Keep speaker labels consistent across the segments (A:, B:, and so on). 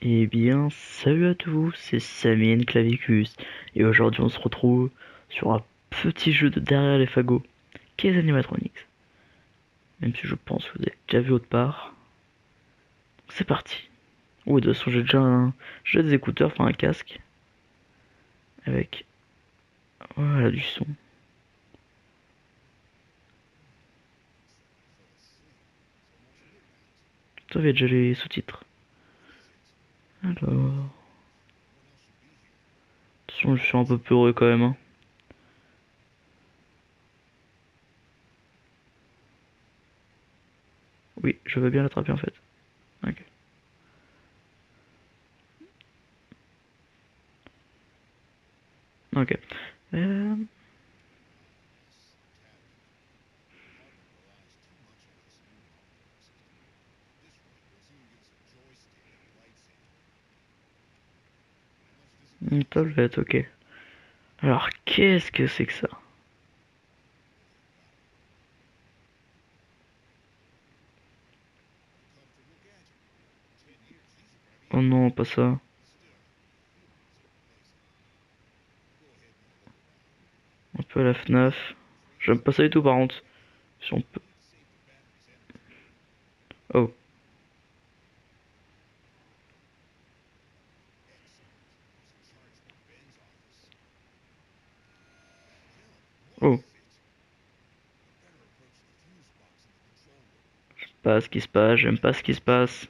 A: Eh bien, salut à tous, c'est Samien Clavicus, et aujourd'hui on se retrouve sur un petit jeu de derrière les fagots, qu'est Animatronics. Même si je pense que vous avez déjà vu autre part. C'est parti. Oui, de toute façon j'ai des écouteurs, enfin un casque, avec, voilà, du son. Vous avez déjà les sous-titres. Alors, attention, je suis un peu peureux quand même, hein. Oui, je veux bien l'attraper en fait. Ok. Ok. Euh, une tablette, ok. Alors, qu'est-ce que c'est que ça? Oh non, pas ça. Un peu à la FNAF. J'aime pas ça du tout par contre. Si on peut. Oh, oh. Pas ce qui se passe, j'aime pas ce qui se passe.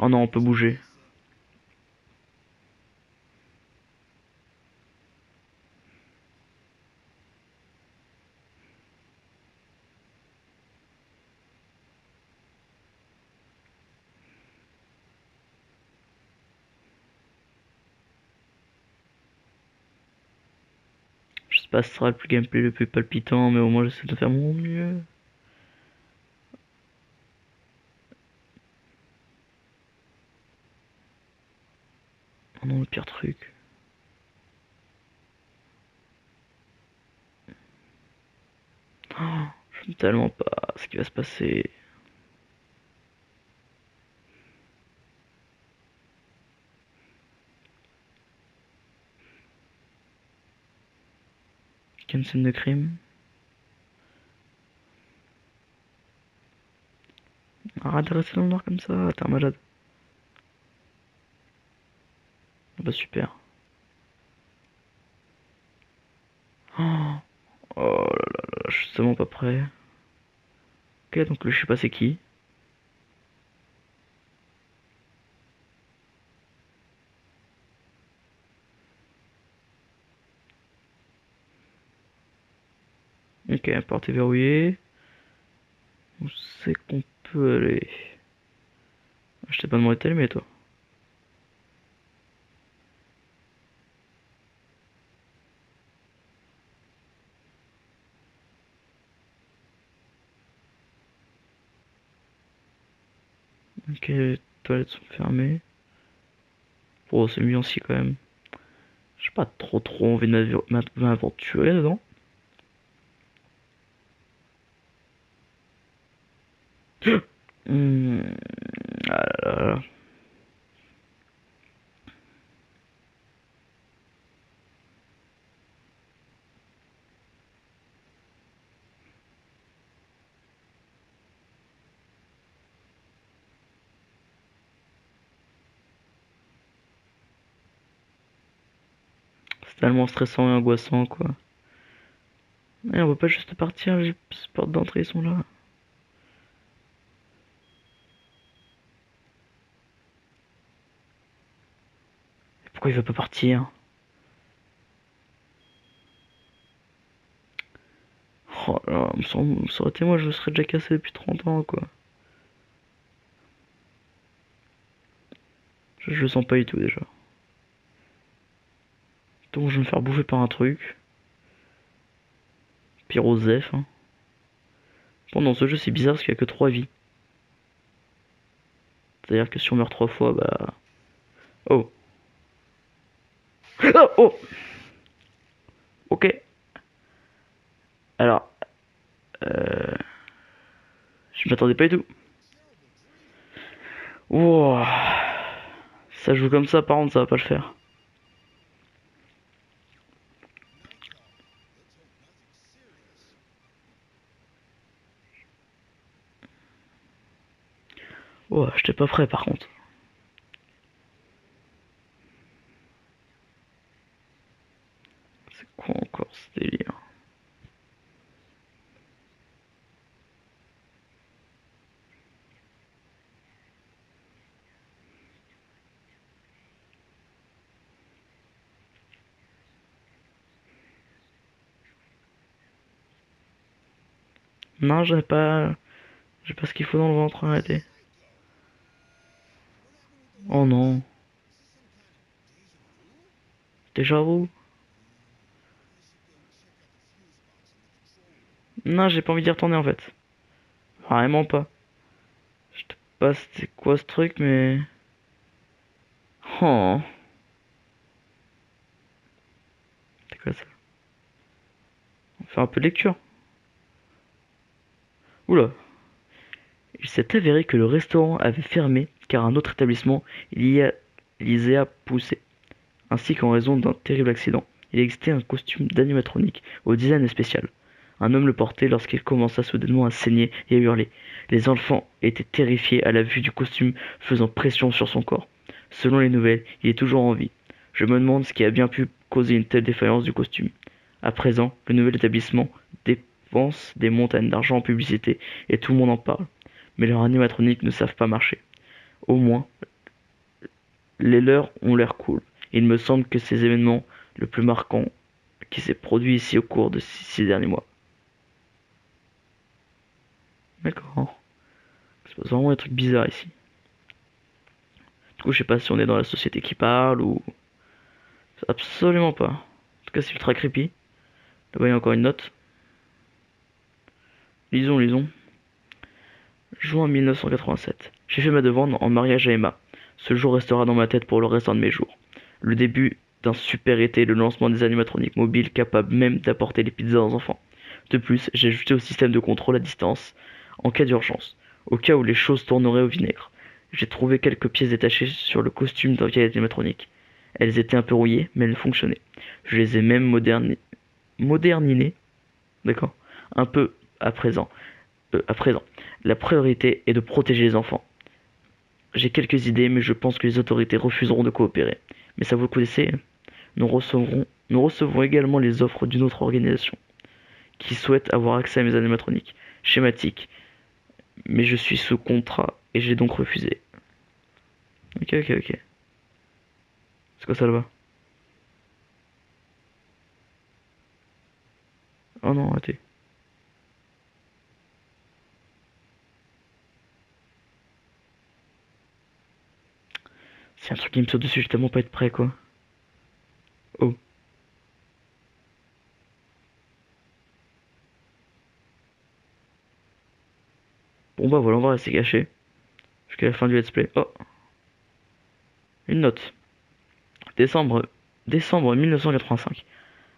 A: Oh non, on peut bouger. Je sais pas si ce sera le plus gameplay le plus palpitant, mais au moins j'essaie de faire mon mieux. Oh non, le pire truc. Oh, je sais tellement pas ce qui va se passer. Quelle scène de crime. Arrête de rester dans le noir comme ça, t'es un malade. Ah bah super. Oh, oh là là là, je suis tellement pas prêt. Ok, donc le je sais pas c'est qui. Ok, porte est verrouillée. Où c'est qu'on peut aller? Je t'ai pas demandé de t'allumer toi. Ok, les toilettes sont fermées. Oh, c'est mieux aussi quand même. J'ai pas trop envie de m'aventurer dedans. Hmm, ah là là. C'est tellement stressant et angoissant quoi. Et on peut pas juste partir, les portes d'entrée sont là. Pourquoi il veut pas partir? Oh là là, ça aurait été moi, je serais déjà cassé depuis 30 ans quoi. Je le sens pas du tout déjà. Donc je vais me faire bouffer par un truc. Pyrosef, hein. Bon, dans ce jeu c'est bizarre parce qu'il y a que 3 vies. C'est-à-dire que si on meurt 3 fois, bah. Oh! Oh! Oh! Ok. Alors, euh, je m'attendais pas du tout. Wow. Ça joue comme ça, par contre, ça va pas le faire. Oh, j'étais pas prêt par contre. C'est quoi encore ce délire? Non, j'ai pas. J'ai pas ce qu'il faut dans le ventre, arrêtez. Oh non. Déjà vous? Non, j'ai pas envie d'y retourner en fait. Vraiment pas. Je sais pas c'était quoi ce truc, mais. Oh. C'est quoi ça? On fait un peu de lecture. Oula. Il s'est avéré que le restaurant avait fermé car un autre établissement l'y a poussé, ainsi qu'en raison d'un terrible accident. Il existait un costume d'animatronique au design spécial. Un homme le portait lorsqu'il commença soudainement à saigner et à hurler. Les enfants étaient terrifiés à la vue du costume faisant pression sur son corps. Selon les nouvelles, il est toujours en vie. Je me demande ce qui a bien pu causer une telle défaillance du costume. À présent, le nouvel établissement dépense des montagnes d'argent en publicité et tout le monde en parle. Mais leurs animatroniques ne savent pas marcher. Au moins, les leurs ont l'air cool. Il me semble que c'est l'événement le plus marquant qui s'est produit ici au cours de ces derniers mois. D'accord. Il se passe vraiment des trucs bizarres ici. Du coup, je sais pas si on est dans la société qui parle ou... Absolument pas. En tout cas, c'est ultra creepy. Là-bas, il y a encore une note. Lisons, lisons. Juin 1987. J'ai fait ma demande en mariage à Emma. Ce jour restera dans ma tête pour le restant de mes jours. Le début d'un super été, le lancement des animatroniques mobiles capables même d'apporter les pizzas aux enfants. De plus, j'ai ajouté au système de contrôle à distance en cas d'urgence, au cas où les choses tourneraient au vinaigre. J'ai trouvé quelques pièces détachées sur le costume d'un vieil animatronique. Elles étaient un peu rouillées, mais elles fonctionnaient. Je les ai même moderninées, d'accord, un peu à présent. À présent. La priorité est de protéger les enfants. J'ai quelques idées, mais je pense que les autorités refuseront de coopérer. Mais ça vaut le coup d'essayer. Nous recevrons également les offres d'une autre organisation qui souhaite avoir accès à mes animatroniques. Schématique, mais je suis sous contrat et j'ai donc refusé. Ok, ok, ok. C'est quoi ça là-bas? Oh non, arrêtez. C'est un truc qui me saute dessus, je vais tellement pas être prêt quoi. Oh. Bon bah voilà, on va rester caché jusqu'à la fin du let's play. Oh, une note. Décembre, décembre 1985.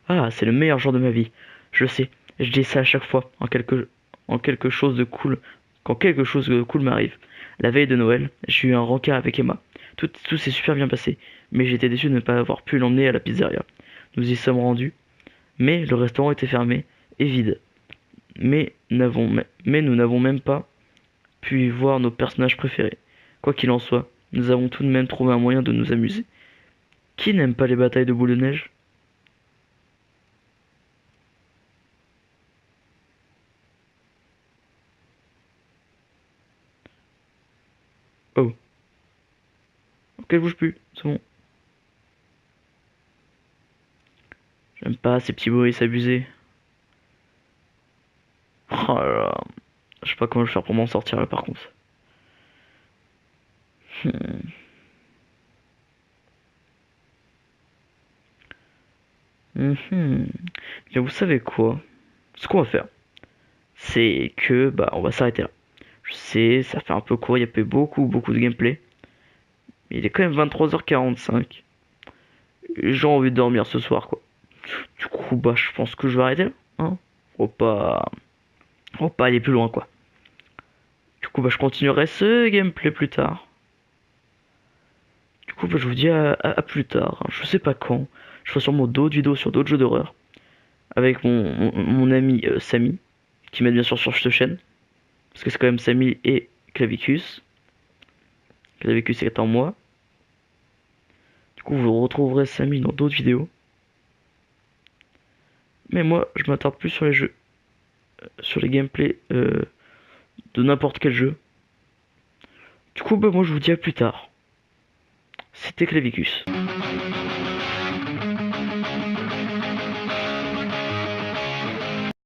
A: Ah, c'est le meilleur jour de ma vie. Je sais, je dis ça à chaque fois en quelque chose de cool, quand quelque chose de cool m'arrive. La veille de Noël, j'ai eu un rencard avec Emma. Tout s'est super bien passé, mais j'étais déçu de ne pas avoir pu l'emmener à la pizzeria. Nous y sommes rendus, mais le restaurant était fermé et vide. Mais nous n'avons même pas pu y voir nos personnages préférés. Quoi qu'il en soit, nous avons tout de même trouvé un moyen de nous amuser. Qui n'aime pas les batailles de boules de neige? Oh, ok, elle bouge plus, c'est bon. J'aime pas ces petits bruits s'abuser. Oh là là. Je sais pas comment je vais faire pour m'en sortir là par contre. Hmm. Mhm. Bien, vous savez quoi? Ce qu'on va faire, c'est que bah on va s'arrêter là. Je sais, ça fait un peu court, il y a pas eu beaucoup de gameplay. Mais il est quand même 23h45. J'ai envie de dormir ce soir quoi. Du coup bah je pense que je vais arrêter là. Hein. Faut pas. Faut pas aller plus loin quoi. Du coup bah je continuerai ce gameplay plus tard. coup, bah, je vous dis à plus tard, hein. Je sais pas quand. Je ferai sûrement d'autres vidéos sur d'autres jeux d'horreur. Avec mon ami Samy, qui m'aide bien sûr sur cette chaîne. Parce que c'est quand même Samy et Clavicus. Clavicus est en moi. Du coup, vous retrouverez Samy dans d'autres vidéos. Mais moi, je m'attarde plus sur les jeux, sur les gameplays de n'importe quel jeu. Du coup, bah, moi, je vous dis à plus tard. C'était Clavicus.